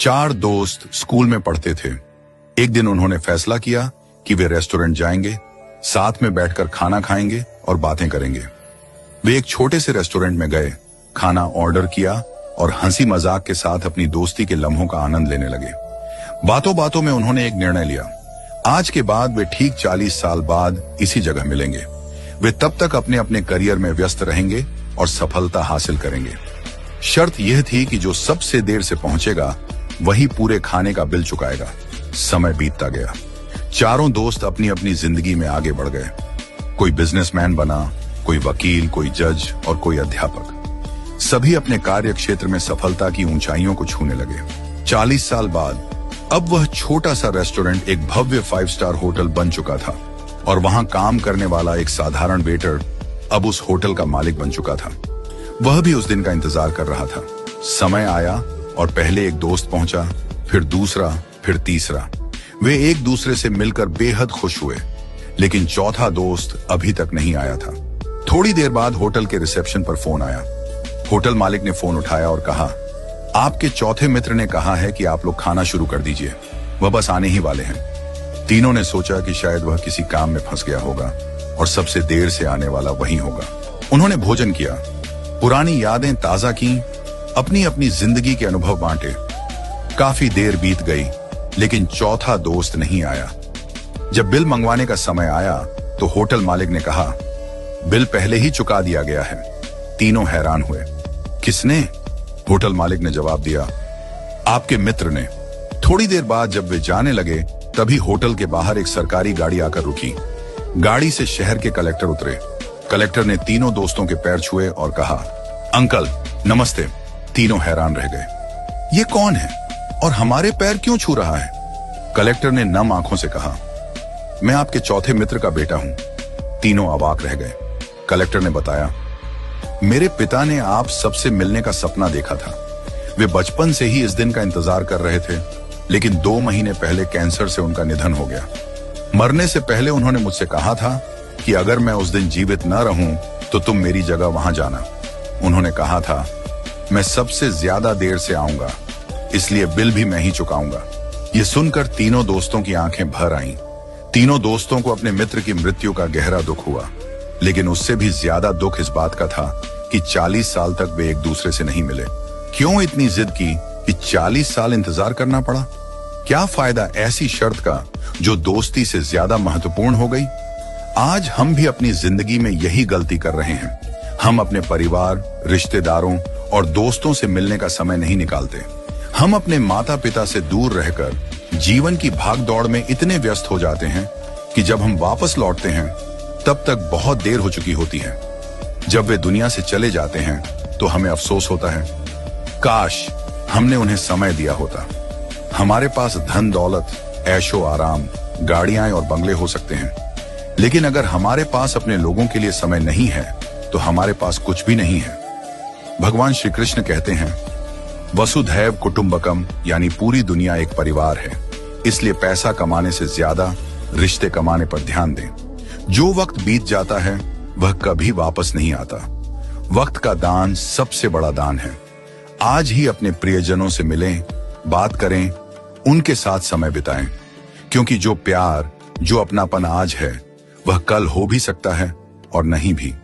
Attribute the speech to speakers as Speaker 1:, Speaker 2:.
Speaker 1: चार दोस्त स्कूल में पढ़ते थे। एक दिन उन्होंने फैसला किया कि वे रेस्टोरेंट जाएंगे, साथ में बैठकर खाना खाएंगे और बातें करेंगे। वे एक छोटे से रेस्टोरेंट में गए, खाना ऑर्डर किया और हंसी मजाक के साथ अपनी दोस्ती के लम्हों का आनंद लेने लगे। बातों बातों में उन्होंने एक निर्णय लिया। आज के बाद वे ठीक 40 साल बाद इसी जगह मिलेंगे। वे तब तक अपने अपने करियर में व्यस्त रहेंगे और सफलता हासिल करेंगे। शर्त यह थी कि जो सबसे देर से पहुंचेगा वही पूरे खाने का बिल चुकाएगा। समय बीतता गया। चारों दोस्त अपनी अपनी जिंदगी में आगे बढ़ गए। कोई बिजनेसमैन बना, कोई वकील, कोई जज और कोई अध्यापक। सभी अपने कार्य क्षेत्र में सफलता की ऊंचाइयों को छूने लगे। 40 साल बाद अब वह छोटा सा रेस्टोरेंट एक भव्य 5 स्टार होटल बन चुका था और वहां काम करने वाला एक साधारण वेटर अब उस होटल का मालिक बन चुका था। वह भी उस दिन का इंतजार कर रहा था। समय आया और पहले एक दोस्त पहुंचा, फिर दूसरा, फिर तीसरा। वे एक दूसरे से मिलकर बेहद खुश हुए, लेकिन चौथा दोस्त अभी तक नहीं आया था। थोड़ी देर बाद होटल के रिसेप्शन पर फोन आया। होटल मालिक ने फोन उठाया और कहा, आपके चौथे मित्र ने कहा है कि आप लोग खाना शुरू कर दीजिए, वह बस आने ही वाले हैं। तीनों ने सोचा कि शायद वह किसी काम में फंस गया होगा और सबसे देर से आने वाला वही होगा। उन्होंने भोजन किया, पुरानी यादें ताजा की, अपनी अपनी जिंदगी के अनुभव बांटे। काफी देर बीत गई, लेकिन चौथा दोस्त नहीं आया। जब बिल मंगवाने का समय आया तो होटल मालिक ने कहा, बिल पहले ही चुका दिया गया है। तीनों हैरान हुए। किसने? होटल मालिक ने जवाब दिया, आपके मित्र ने। थोड़ी देर बाद जब वे जाने लगे तभी होटल के बाहर एक सरकारी गाड़ी आकर रुकी। गाड़ी से शहर के कलेक्टर उतरे। कलेक्टर ने तीनों दोस्तों के पैर छुए और कहा, अंकल नमस्ते। तीनों हैरान रह गए। ये कौन है और हमारे पैर क्यों छू रहा है? कलेक्टर ने नम आंखों से कहा, मैं आपके चौथे मित्र का बेटा हूं। तीनों अवाक रह गए। कलेक्टर ने बताया, मेरे पिता ने आप सबसे मिलने का सपना देखा था। वे बचपन से ही इस दिन का इंतजार कर रहे थे, लेकिन 2 महीने पहले कैंसर से उनका निधन हो गया। मरने से पहले उन्होंने मुझसे कहा था कि अगर मैं उस दिन जीवित न रहूं तो तुम मेरी जगह वहां जाना। उन्होंने कहा था, मैं सबसे ज्यादा देर से आऊंगा, इसलिए बिल भी मैं ही चुकाऊंगा। ये सुनकर तीनों दोस्तों की आंखें भर आईं। तीनों दोस्तों को अपने मित्र की मृत्यु का गहरा दुख हुआ, लेकिन उससे भी ज्यादा दुख इस बात का था कि 40 साल तक वे एक दूसरे से नहीं मिले। क्यों इतनी जिद की कि 40 साल इंतजार करना पड़ा? क्या फायदा ऐसी शर्त का जो दोस्ती से ज्यादा महत्वपूर्ण हो गई? आज हम भी अपनी जिंदगी में यही गलती कर रहे हैं। हम अपने परिवार, रिश्तेदारों और दोस्तों से मिलने का समय नहीं निकालते। हम अपने माता पिता से दूर रहकर जीवन की भागदौड़ में इतने व्यस्त हो जाते हैं कि जब हम वापस लौटते हैं तब तक बहुत देर हो चुकी होती है। जब वे दुनिया से चले जाते हैं तो हमें अफसोस होता है, काश हमने उन्हें समय दिया होता। हमारे पास धन दौलत, ऐशो आराम, गाड़ियां और बंगले हो सकते हैं, लेकिन अगर हमारे पास अपने लोगों के लिए समय नहीं है तो हमारे पास कुछ भी नहीं है। भगवान श्री कृष्ण कहते हैं, वसुधैव कुटुंबकम, यानी पूरी दुनिया एक परिवार है। इसलिए पैसा कमाने से ज्यादा रिश्ते कमाने पर ध्यान दें। जो वक्त बीत जाता है वह कभी वापस नहीं आता। वक्त का दान सबसे बड़ा दान है। आज ही अपने प्रियजनों से मिलें, बात करें, उनके साथ समय बिताएं, क्योंकि जो प्यार, जो अपनापन आज है वह कल हो भी सकता है और नहीं भी।